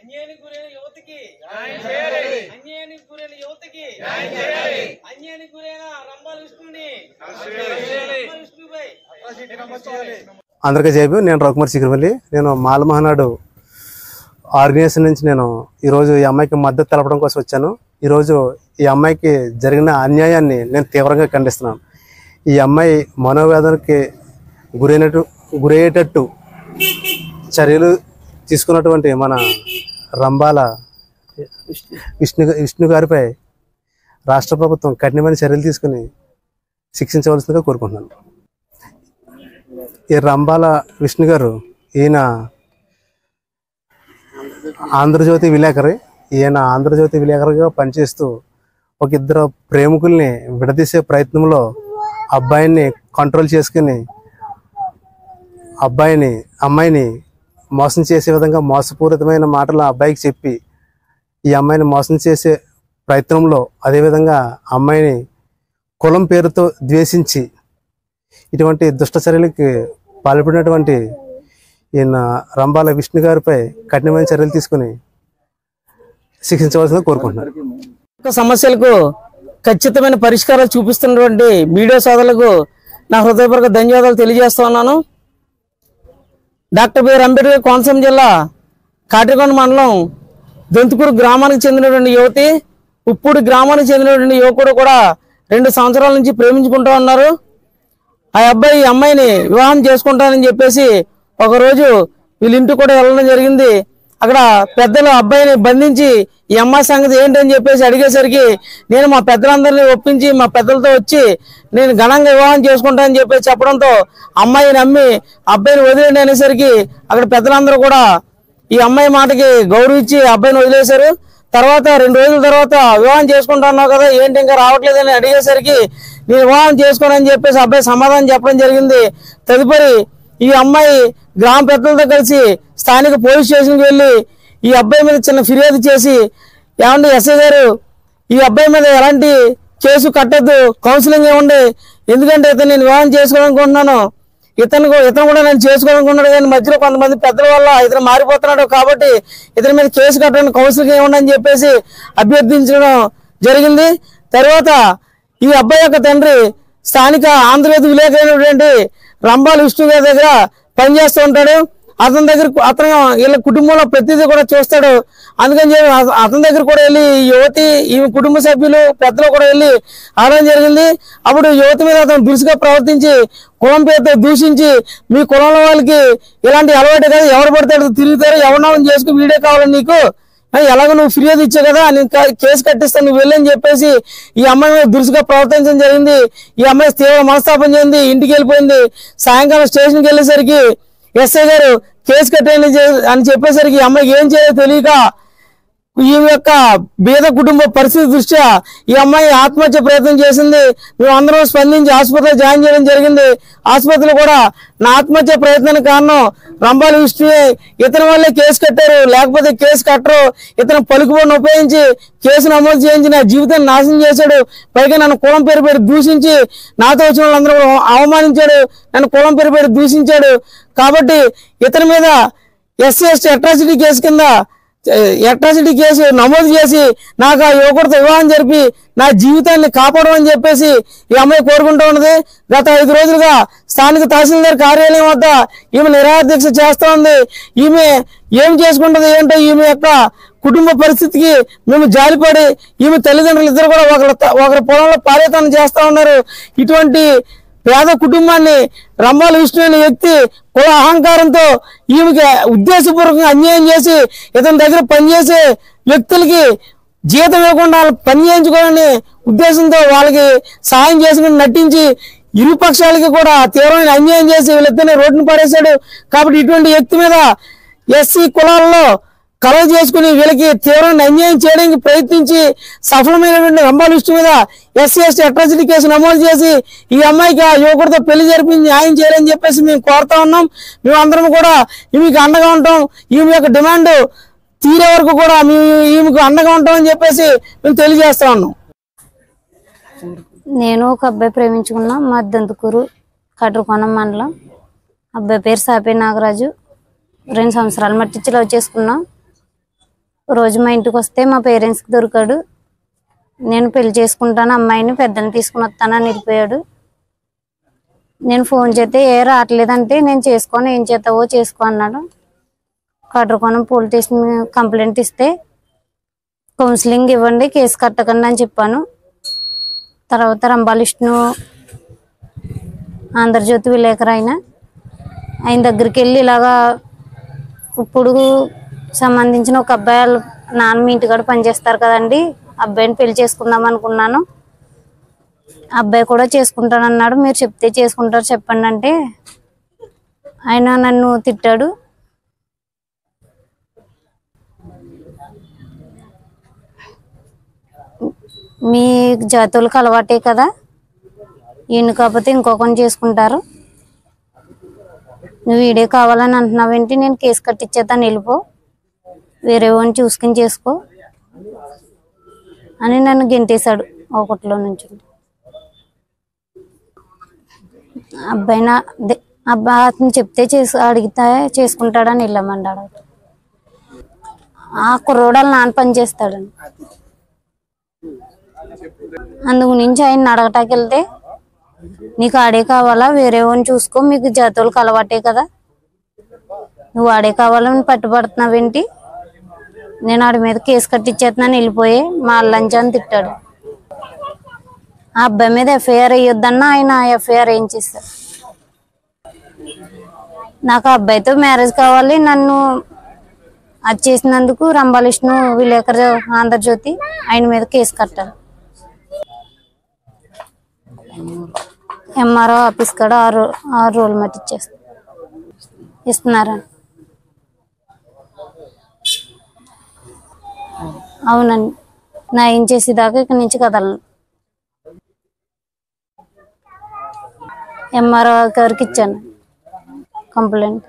అన్యాయానికి గురైన యువతకి అన్యాయానికి గురైన రంబాల విష్ణుని అందరికీ జైబు. నేను రఘుకుమార్ శిఖరవల్లి. నేను మాల మహానాడు ఆర్గనైజేషన్ నుంచి నేను ఈరోజు ఈ అమ్మాయికి మద్దతు తెలపడం కోసం వచ్చాను. ఈరోజు ఈ అమ్మాయికి జరిగిన అన్యాయాన్ని నేను తీవ్రంగా ఖండిస్తున్నాను. ఈ అమ్మాయి మనోవేదనకి గురయ్యేటట్టు చర్యలు తీసుకున్నటువంటి మన రంబాల విష్ణు గారిపై రాష్ట్ర ప్రభుత్వం కఠినమైన చర్యలు తీసుకుని శిక్షించవలసిందిగా కోరుకుంటున్నాను. ఈ రంబాల విష్ణు గారు ఈయన ఆంధ్రజ్యోతి విలేకరి. ఈయన ఆంధ్రజ్యోతి విలేకరిగా పనిచేస్తూ ఒక ఇద్దరు ప్రేమికుల్ని విడదీసే ప్రయత్నంలో అబ్బాయిని కంట్రోల్ చేసుకుని అమ్మాయిని మోసం చేసే విధంగా మోసపూరితమైన మాటలు అబ్బాయికి చెప్పి ఈ అమ్మాయిని మోసం చేసే ప్రయత్నంలో అదేవిధంగా అమ్మాయిని కులం పేరుతో ద్వేషించి ఇటువంటి దుష్ట చర్యలకి పాల్పడినటువంటి ఈయన రంబాల విష్ణు గారిపై కఠినమైన చర్యలు తీసుకుని శిక్షించవలసిందిగా కోరుకుంటున్నారు. సమస్యలకు ఖచ్చితమైన పరిష్కారాలు చూపిస్తున్నటువంటి మీడియా సోదరులకు నా హృదయపూర్వక ధన్యవాదాలు తెలియజేస్తా ఉన్నాను. డాక్టర్ బిఆర్ అంబేద్కర్ కోనసీమ జిల్లా కాటికొండ మండలం దొంతుకూరు గ్రామానికి చెందినటువంటి యువతి, ఉప్పూడి గ్రామానికి చెందినటువంటి యువకుడు కూడా 2 సంవత్సరాల నుంచి ప్రేమించుకుంటూ ఉన్నారు. ఆ అబ్బాయి అమ్మాయిని వివాహం చేసుకుంటానని చెప్పేసి ఒకరోజు వీళ్ళ ఇంటికి కూడా వెళ్ళడం జరిగింది. అక్కడ పెద్దలు అబ్బాయిని బంధించి ఈ అమ్మాయి సంగతి ఏంటని చెప్పేసి అడిగేసరికి నేను మా పెద్దలందరినీ ఒప్పించి మా పెద్దలతో వచ్చి నేను ఘనంగా వివాహం చేసుకుంటానని చెప్పేసి చెప్పడంతో అమ్మాయిని నమ్మి అబ్బాయిని వదిలేండి అనేసరికి అక్కడ పెద్దలందరూ కూడా ఈ అమ్మాయి మాటకి గౌరవించి అబ్బాయిని వదిలేశారు. తర్వాత 2 రోజుల తర్వాత వివాహం చేసుకుంటున్నావు కదా ఏంటి ఇంకా రావట్లేదని అడిగేసరికి నేను వివాహం చేసుకోనని చెప్పేసి అబ్బాయి సమాధానం చెప్పడం జరిగింది. తదుపరి ఈ అమ్మాయి గ్రామ పెద్దలతో కలిసి స్థానిక పోలీస్ స్టేషన్కి వెళ్ళి ఈ అబ్బాయి మీద చిన్న ఫిర్యాదు చేసి, ఏమండి ఎస్ఐ గారు ఈ అబ్బాయి మీద ఎలాంటి కేసు కట్టద్దు, కౌన్సిలింగ్ ఇవ్వండి, ఎందుకంటే ఇతను నేను వివాహం చేసుకోవాలనుకుంటున్నాను, ఇతను కూడా నేను చేసుకోవాలనుకున్నాడు కానీ మధ్యలో కొంతమంది పెద్దల వల్ల ఇతను మారిపోతున్నాడు కాబట్టి ఇతని మీద కేసు కట్టడానికి కౌన్సిలింగ్ ఇవ్వండి అని చెప్పేసి అభ్యర్థించడం జరిగింది. తర్వాత ఈ అబ్బాయి యొక్క తండ్రి స్థానిక ఆంధ్రజ్యోతి విలేకరైనటువంటి రంబాల విష్ణు గారి దగ్గర పనిచేస్తూ ఉంటాడు. అతను వీళ్ళ కుటుంబంలో ప్రతిదీ కూడా చూస్తాడు. అందుకని చెప్పి అతని దగ్గర కూడా వెళ్ళి యువతి ఈ కుటుంబ సభ్యులు పెద్దలు కూడా వెళ్ళి ఆడడం జరిగింది. అప్పుడు యువతి మీద అతను దురుసుగా ప్రవర్తించి కులం పేరుతో దూషించి మీ కులంలో వాళ్ళకి ఇలాంటి అలవాటు కదా, ఎవరు పడతాడు తిరుగుతారు, ఎవరినామని చేసుకుని వీడియో కావాలని నీకు ఎలాగో నువ్వు ఫిర్యాదు ఇచ్చావు కదా నేను కేసు కట్టిస్తాను నువ్వు వెళ్ళని చెప్పేసి ఈ అమ్మాయి మీద దురుసుగా ప్రవర్తించడం జరిగింది. ఈ అమ్మాయి తీవ్ర మనస్తాపం చెంది ఇంటికి వెళ్ళిపోయింది. సాయంకాలం స్టేషన్కి వెళ్ళేసరికి ఎస్ఐ గారు కేసు కట్టేయండి అని చెప్పేసరికి ఈ అమ్మాయికి ఏం చేయాలో తెలియక ఈమె యొక్క బీద కుటుంబ పరిస్థితి దృష్ట్యా ఈ అమ్మాయి ఆత్మహత్య ప్రయత్నం చేసింది. మేము అందరం స్పందించి ఆసుపత్రిలో జాయిన్ చేయడం జరిగింది. ఆసుపత్రిలో కూడా నా ఆత్మహత్య ప్రయత్నానికి కారణం రంబాల విష్ణువే, ఇతని వల్లే కేసు కట్టారు, లేకపోతే కేసు కట్టరు, ఇతను పలుకుబడిని ఉపయోగించి కేసు నమోదు చేయించి నా జీవితాన్ని నాశనం చేశాడు, పైగా నన్ను కులం పేరు పెట్టి దూషించి నాతో వచ్చిన వాళ్ళందరూ అవమానించాడు, నన్ను కులం పేరు పెట్టి దూషించాడు. కాబట్టి ఇతని మీద SC/ST అట్రాసిటీ కేసు నమోదు చేసి నాకు ఆ యువకుడితో వివాహం జరిపి నా జీవితాన్ని కాపాడమని చెప్పేసి ఈ అమ్మాయి కోరుకుంటూ ఉన్నది. గత 5 రోజులుగా స్థానిక తహసీల్దార్ కార్యాలయం వద్ద ఈమె నిరాహారదీక్ష చేస్తూ ఉంది. ఈమె ఏం చేసుకుంటుంది ఏంటో ఈమె యొక్క కుటుంబ పరిస్థితికి మేము జాలిపడి ఈమె తల్లిదండ్రులు ఇద్దరు కూడా ఒకరి పొలంలో పారేతనం చేస్తా ఉన్నారు. ఇటువంటి పేద కుటుంబాన్ని రంబాల విష్ణు అనే వ్యక్తి కుల అహంకారంతో ఈమెకి ఉద్దేశపూర్వకంగా అన్యాయం చేసి ఇతని దగ్గర పనిచేసే వ్యక్తులకి జీతం ఇవ్వకుండా పని చేయించుకోవాలని ఉద్దేశంతో వాళ్ళకి సహాయం చేసుకుని నటించి ఇరు పక్షాలకి కూడా తీవ్రమైన అన్యాయం చేసి వీళ్ళిద్దరిని రోడ్డును పడేశాడు. కాబట్టి ఇటువంటి వ్యక్తి మీద SC కులాలలో కలవ చేసుకుని వీళ్ళకి తీవ్రమైన అన్యాయం చేయడానికి ప్రయత్నించి సఫలమైనటువంటి రంబాల విష్ణు మీద SC/ST అట్రాసిటీ కేసు నమోదు చేసి ఈ అమ్మాయికి ఆ యువకుడితో పెళ్లి జరిపించి న్యాయం చేయాలని చెప్పేసి మేము కోరుతా ఉన్నాం. మేము అందరం కూడా ఈమెకి అండగా ఉంటాం. ఈమె యొక్క డిమాండ్ తీరే వరకు కూడా ఈమెకు అండగా ఉంటామని చెప్పేసి మేము తెలియజేస్తా ఉన్నాం. నేను ఒక అబ్బాయి ప్రేమించుకున్నా. మా దొంతుకూరు కట్రుకొండ మండలం. అబ్బాయి పేరు సాపే నాగరాజు. 2 సంవత్సరాలు మట్టించి లవ్ చేసుకున్నాం. రోజు మా ఇంటికి వస్తే మా పేరెంట్స్కి దొరికాడు. నేను పెళ్లి చేసుకుంటాను అమ్మాయిని, పెద్దల్ని తీసుకుని వస్తానని వెళ్ళిపోయాడు. నేను ఫోన్ చేస్తే రావట్లేదంటే నేను చేసుకొని ఏం చేస్తావో చేసుకో అన్నాడు. కట్రకోణం పోలీస్ స్టేషన్ కంప్లైంట్ ఇస్తే కౌన్సిలింగ్ ఇవ్వండి, కేసు కట్టకండి అని చెప్పాను. తర్వాత రంభాలిష్ణు ఆంధ్రజ్యోతి విలేకరు ఆయన దగ్గరికి వెళ్ళి ఇలాగా ఇప్పుడు సంబంధించిన ఒక అబ్బాయి వాళ్ళ నాన్న మీ ఇంటికాడ పనిచేస్తారు కదండి, అబ్బాయిని పెళ్లి చేసుకుందాం అనుకున్నాను, అబ్బాయి కూడా చేసుకుంటానన్నాడు, మీరు చెప్తే చేసుకుంటారు చెప్పండి అంటే ఆయన నన్ను తిట్టాడు. మీ జాతులకు అలవాటే కదా, ఈయన కాకపోతే ఇంకొకరిని చేసుకుంటారు, నువ్వు వీడే కావాలని అంటున్నావేంటి, నేను కేసు కట్టించేతాను వెళ్ళిపో, వేరే వాడిని చూసుకుని చేసుకో అని నన్ను గెంటేశాడు ఒకటిలో నుంచి. అబ్బాయి అతను చెప్తే అడిగితే చేసుకుంటాడని వెళ్ళామన్నాడు. ఆ కుర్రోడాలు నాన్న పని చేస్తాడని అందుకు నుంచి ఆయన అడగటానికి వెళ్తే నీకు ఆడే కావాలా, వేరే వాడిని చూసుకో, మీకు జాతువులకు అలవాటే కదా, నువ్వు ఆడే కావాలని పట్టుబడుతున్నావేంటి, నేను ఆడి మీద కేసు కట్టించేస్తున్నాను వెళ్ళిపోయి మా లంచాన్ని తిట్టాడు. ఆ అబ్బాయి మీద ఎఫ్ఐఆర్ అయ్యొద్దన్నా ఆయన ఎఫ్ఐఆర్ ఏం చేశారు. నాకు ఆ అబ్బాయితో మ్యారేజ్ కావాలి, నన్ను అది చేసినందుకు రంభాలిష్ణు విలేకరు ఆంధ్రజ్యోతి ఆయన మీద కేసు కట్టాలి. ఎంఆర్ఓ ఆఫీస్ కాడ 6 రోజులు మట్టి ఇస్తున్నారా? అవునండి, నా ఏం చేసేదాకా ఇక్కడి నుంచి కదలను. ఎంఆర్ఓ గారికి ఇచ్చాను కంప్లైంట్.